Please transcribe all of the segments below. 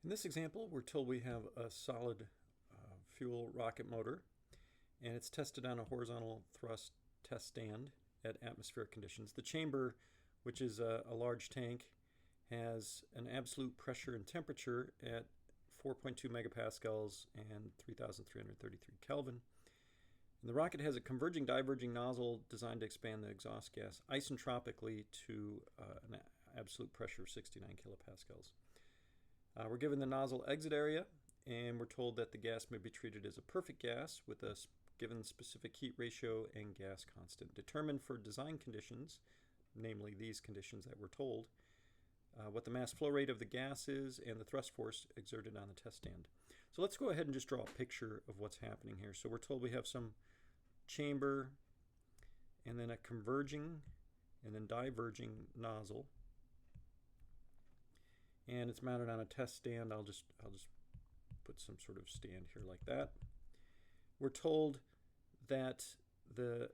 In this example, we're told we have a solid fuel rocket motor, and it's tested on a horizontal thrust test stand at atmospheric conditions. The chamber, which is a large tank, has an absolute pressure and temperature at 4.2 megapascals and 3,333 Kelvin. And the rocket has a converging diverging nozzle designed to expand the exhaust gas isentropically to an absolute pressure of 69 kilopascals. We're given the nozzle exit area, and we're told that the gas may be treated as a perfect gas with a given specific heat ratio and gas constant determined for design conditions, namely these conditions that we're told, what the mass flow rate of the gas is, and the thrust force exerted on the test stand. So let's go ahead and just draw a picture of what's happening here. So we're told we have some chamber and then a converging and then diverging nozzle, and it's mounted on a test stand. I'll just put some sort of stand here like that. We're told that the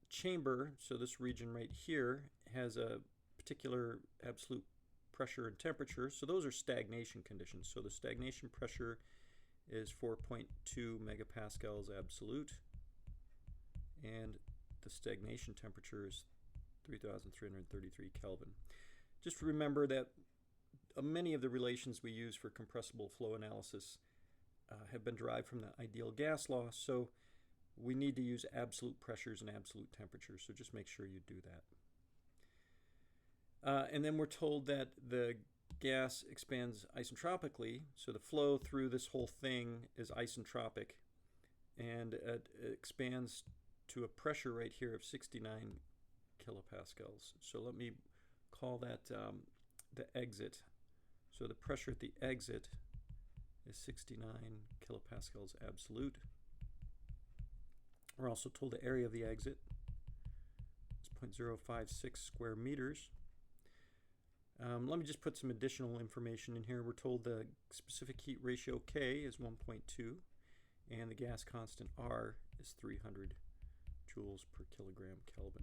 chamber, so this region right here, has a particular absolute pressure and temperature. So those are stagnation conditions. So the stagnation pressure is 4.2 megapascals absolute, and the stagnation temperature is 3,333 Kelvin. Just remember that many of the relations we use for compressible flow analysis have been derived from the ideal gas law, so we need to use absolute pressures and absolute temperatures, so just make sure you do that. And then we're told that the gas expands isentropically, so the flow through this whole thing is isentropic, and it expands to a pressure right here of 69 kilopascals. So let me call that the exit. So the pressure at the exit is 69 kilopascals absolute. We're also told the area of the exit is 0.056 square meters. Let me just put some additional information in here. We're told the specific heat ratio K is 1.2, and the gas constant R is 300 joules per kilogram Kelvin.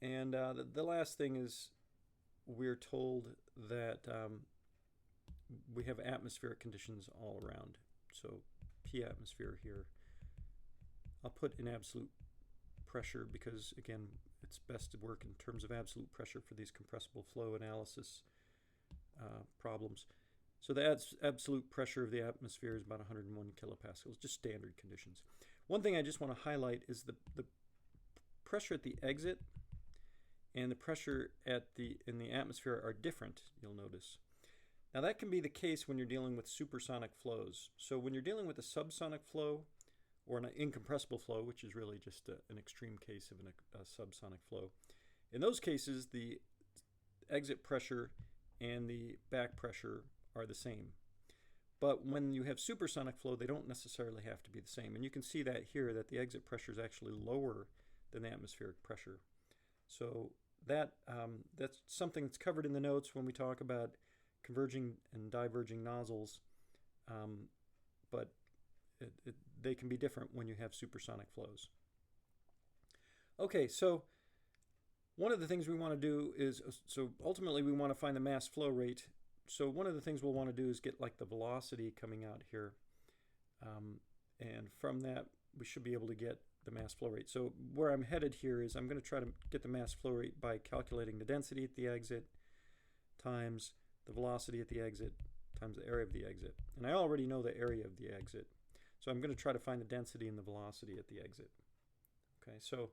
And the last thing is we're told that we have atmospheric conditions all around. So P atmosphere here. I'll put in absolute pressure because, again, it's best to work in terms of absolute pressure for these compressible flow analysis problems. So the absolute pressure of the atmosphere is about 101 kilopascals, just standard conditions. One thing I just want to highlight is the pressure at the exit and the pressure in the atmosphere are different, you'll notice. Now that can be the case when you're dealing with supersonic flows. So when you're dealing with a subsonic flow or an incompressible flow, which is really just an extreme case of a subsonic flow, in those cases the exit pressure and the back pressure are the same. But when you have supersonic flow, they don't necessarily have to be the same. And you can see that here, that the exit pressure is actually lower than the atmospheric pressure. So that's something that's covered in the notes when we talk about converging and diverging nozzles, but they can be different when you have supersonic flows. Okay, so one of the things we want to do is, so ultimately we want to find the mass flow rate. So one of the things we'll want to do is get like the velocity coming out here, and from that we should be able to get the mass flow rate. So where I'm headed here is I'm going to try to get the mass flow rate by calculating the density at the exit times the velocity at the exit times the area of the exit. And I already know the area of the exit, so I'm going to try to find the density and the velocity at the exit. Okay, so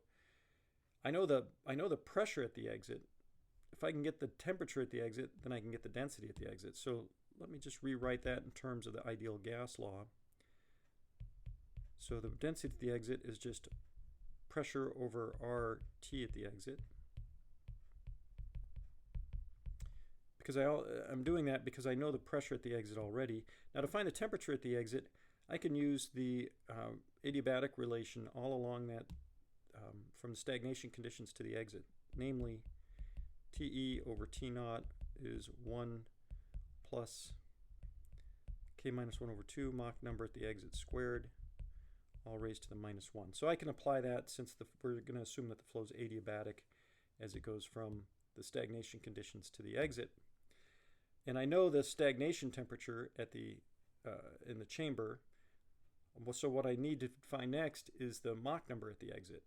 I know the pressure at the exit. If I can get the temperature at the exit, then I can get the density at the exit. So let me just rewrite that in terms of the ideal gas law. So the density at the exit is just pressure over RT at the exit. Because I'm doing that because I know the pressure at the exit already. Now to find the temperature at the exit, I can use the adiabatic relation all along that from the stagnation conditions to the exit. Namely, TE over T naught is 1 plus K minus 1 over 2 Mach number at the exit squared, all raised to the minus 1. So I can apply that since we're going to assume that the flow is adiabatic as it goes from the stagnation conditions to the exit. And I know the stagnation temperature at the in the chamber. So what I need to find next is the Mach number at the exit.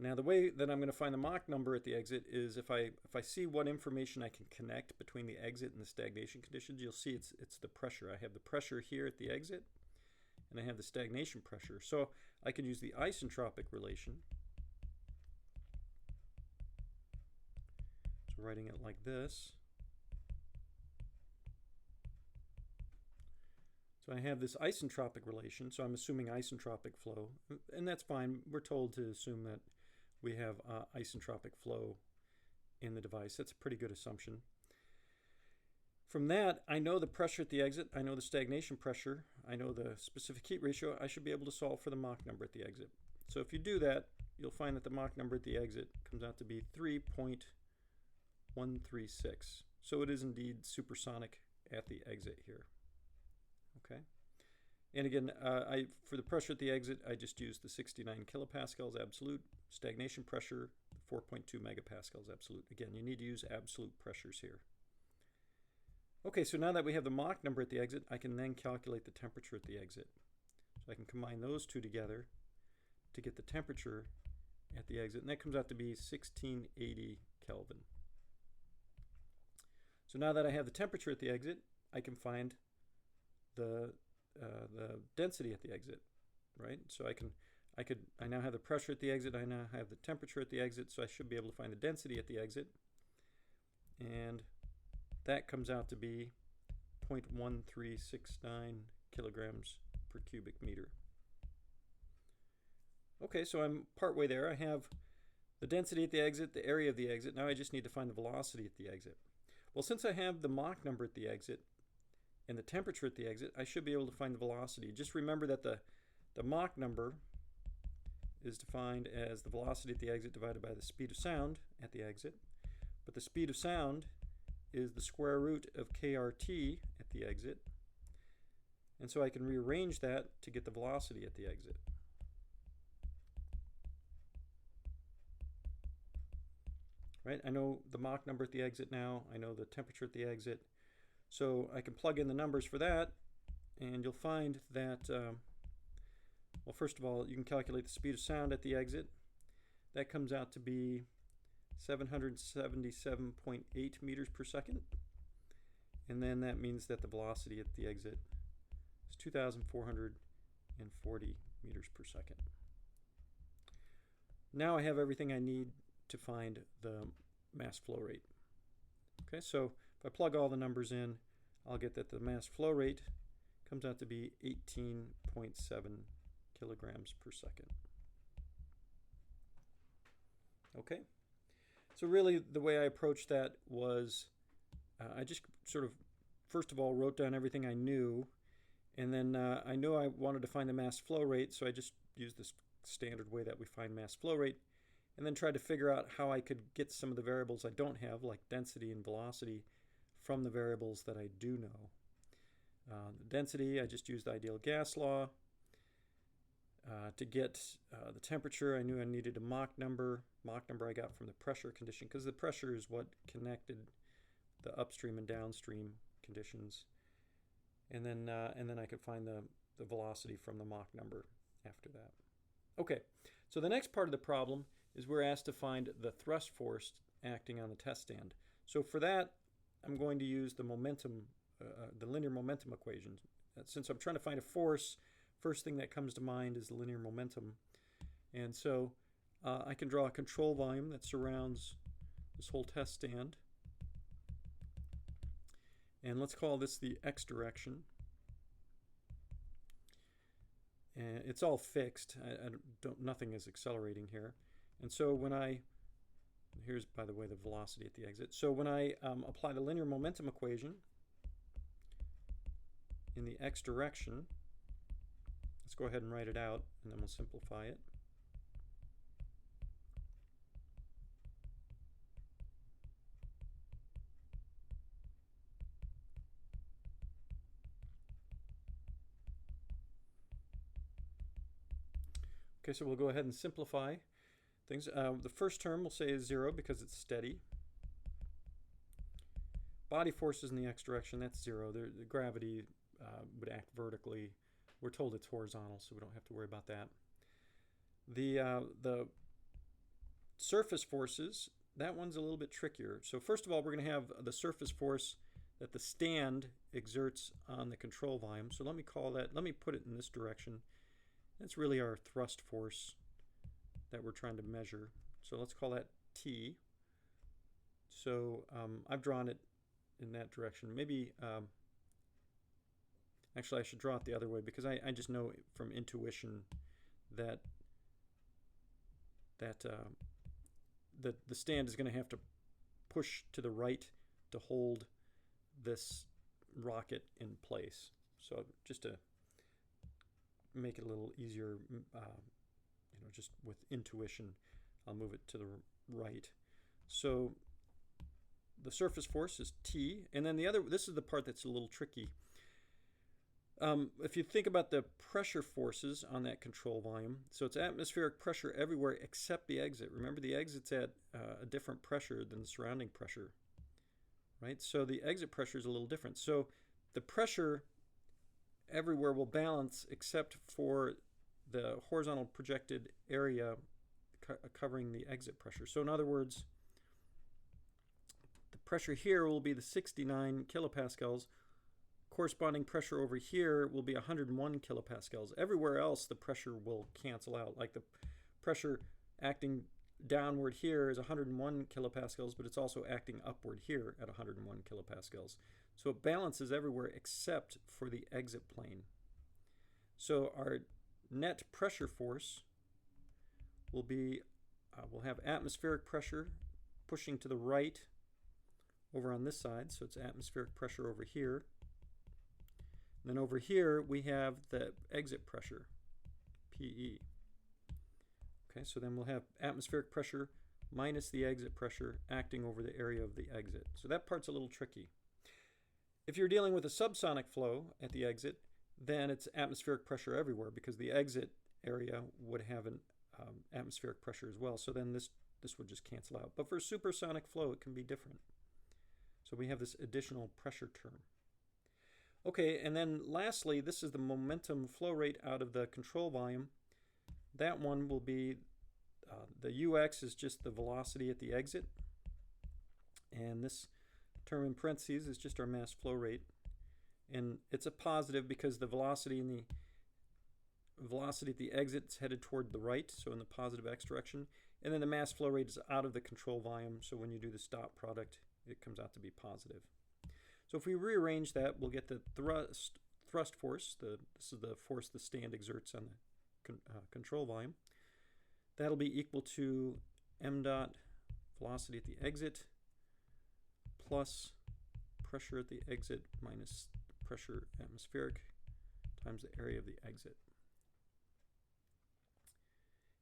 Now the way that I'm going to find the Mach number at the exit is if I see what information I can connect between the exit and the stagnation conditions, you'll see it's the pressure. I have the pressure here at the exit, and I have the stagnation pressure. So I can use the isentropic relation. So writing it like this. So I have this isentropic relation, so I'm assuming isentropic flow, and that's fine. We're told to assume that we have isentropic flow in the device. That's a pretty good assumption. From that, I know the pressure at the exit, I know the stagnation pressure, I know the specific heat ratio. I should be able to solve for the Mach number at the exit. So if you do that, you'll find that the Mach number at the exit comes out to be 3.136. So it is indeed supersonic at the exit here. Okay. And again, for the pressure at the exit, I just used the 69 kilopascals absolute. Stagnation pressure, 4.2 megapascals absolute. Again, you need to use absolute pressures here. Okay, so now that we have the Mach number at the exit, I can then calculate the temperature at the exit. So I can combine those two together to get the temperature at the exit, and that comes out to be 1680 Kelvin. So now that I have the temperature at the exit, I can find the density at the exit, right? So I now have the pressure at the exit, I now have the temperature at the exit, so I should be able to find the density at the exit, and that comes out to be 0.1369 kilograms per cubic meter. Okay, so I'm partway there. I have the density at the exit, the area of the exit. Now I just need to find the velocity at the exit. Well, since I have the Mach number at the exit and the temperature at the exit, I should be able to find the velocity. Just remember that the Mach number is defined as the velocity at the exit divided by the speed of sound at the exit. But the speed of sound is the square root of kRt at the exit. And so I can rearrange that to get the velocity at the exit. Right? I know the Mach number at the exit now. I know the temperature at the exit. So I can plug in the numbers for that, and you'll find that, well, first of all, you can calculate the speed of sound at the exit. That comes out to be 777.8 meters per second. And then that means that the velocity at the exit is 2,440 meters per second. Now I have everything I need to find the mass flow rate. Okay, so if I plug all the numbers in, I'll get that the mass flow rate comes out to be 18.7 kilograms per second. Okay, so really the way I approached that was I just sort of first of all wrote down everything I knew, and then I knew I wanted to find the mass flow rate, so I just used this standard way that we find mass flow rate, and then tried to figure out how I could get some of the variables I don't have, like density and velocity, from the variables that I do know. The density, I just used the ideal gas law. To get the temperature, I knew I needed a Mach number. Mach number I got from the pressure condition, because the pressure is what connected the upstream and downstream conditions. And then I could find the velocity from the Mach number after that. Okay, so the next part of the problem is we're asked to find the thrust force acting on the test stand. So for that, I'm going to use the momentum, the linear momentum equation. Since I'm trying to find a force, first thing that comes to mind is the linear momentum. And so I can draw a control volume that surrounds this whole test stand. And let's call this the x direction. And it's all fixed. Nothing is accelerating here. And so when here's, by the way, the velocity at the exit. So when I apply the linear momentum equation in the x direction, let's go ahead and write it out, and then we'll simplify it. Okay, so we'll go ahead and simplify things. The first term we'll say is 0 because it's steady. body forces in the x direction, that's 0. The gravity would act vertically. We're told it's horizontal, so we don't have to worry about that. The surface forces, that one's a little bit trickier. So first of all, we're going to have the surface force that the stand exerts on the control volume. So let me put it in this direction. That's really our thrust force that we're trying to measure. So let's call that T. So I've drawn it in that direction. Maybe, actually I should draw it the other way, because I just know from intuition that the stand is going to have to push to the right to hold this rocket in place. So just to make it a little easier, just with intuition, I'll move it to the right. So the surface force is T, and then this is the part that's a little tricky. If you think about the pressure forces on that control volume, so it's atmospheric pressure everywhere except the exit. Remember, the exit's at a different pressure than the surrounding pressure, right? So the exit pressure is a little different. So the pressure everywhere will balance except for the horizontal projected area covering the exit pressure. So in other words, the pressure here will be the 69 kilopascals. Corresponding pressure over here will be 101 kilopascals. Everywhere else, the pressure will cancel out. Like the pressure acting downward here is 101 kilopascals, but it's also acting upward here at 101 kilopascals. So it balances everywhere except for the exit plane. So our net pressure force will be, we'll have atmospheric pressure pushing to the right over on this side. So it's atmospheric pressure over here. And then over here we have the exit pressure, PE. Okay, so then we'll have atmospheric pressure minus the exit pressure acting over the area of the exit. So that part's a little tricky. If you're dealing with a subsonic flow at the exit, then it's atmospheric pressure everywhere, because the exit area would have an atmospheric pressure as well. So then this would just cancel out. But for supersonic flow, it can be different. So we have this additional pressure term. Okay, and then lastly, this is the momentum flow rate out of the control volume. That one will be, the UX is just the velocity at the exit. And this term in parentheses is just our mass flow rate. And it's a positive because the velocity at the exit is headed toward the right, so in the positive x direction. And then the mass flow rate is out of the control volume, so when you do the dot product, it comes out to be positive. So if we rearrange that, we'll get the thrust force. This is the force the stand exerts on the control volume. That'll be equal to m dot velocity at the exit plus pressure at the exit minus pressure atmospheric times the area of the exit.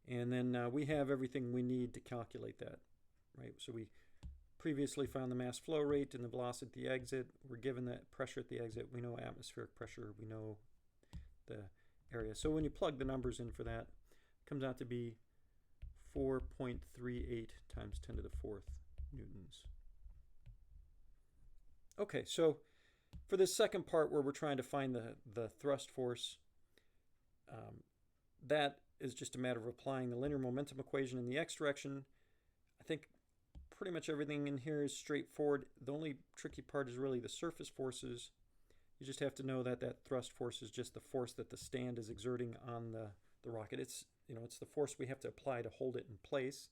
And then we have everything we need to calculate that, right? So we previously found the mass flow rate and the velocity at the exit. We're given that pressure at the exit. We know atmospheric pressure. We know the area. So when you plug the numbers in for that, it comes out to be 4.38 times 10 to the 4th newtons. Okay, so for this second part where we're trying to find the thrust force, that is just a matter of applying the linear momentum equation in the x direction. I think pretty much everything in here is straightforward. The only tricky part is really the surface forces. You just have to know that that thrust force is just the force that the stand is exerting on the rocket. It's the force we have to apply to hold it in place.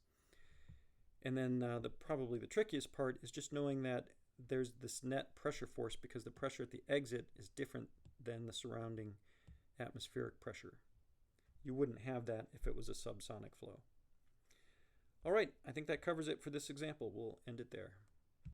And then probably the trickiest part is just knowing that there's this net pressure force because the pressure at the exit is different than the surrounding atmospheric pressure. You wouldn't have that if it was a subsonic flow. All right, I think that covers it for this example. We'll end it there.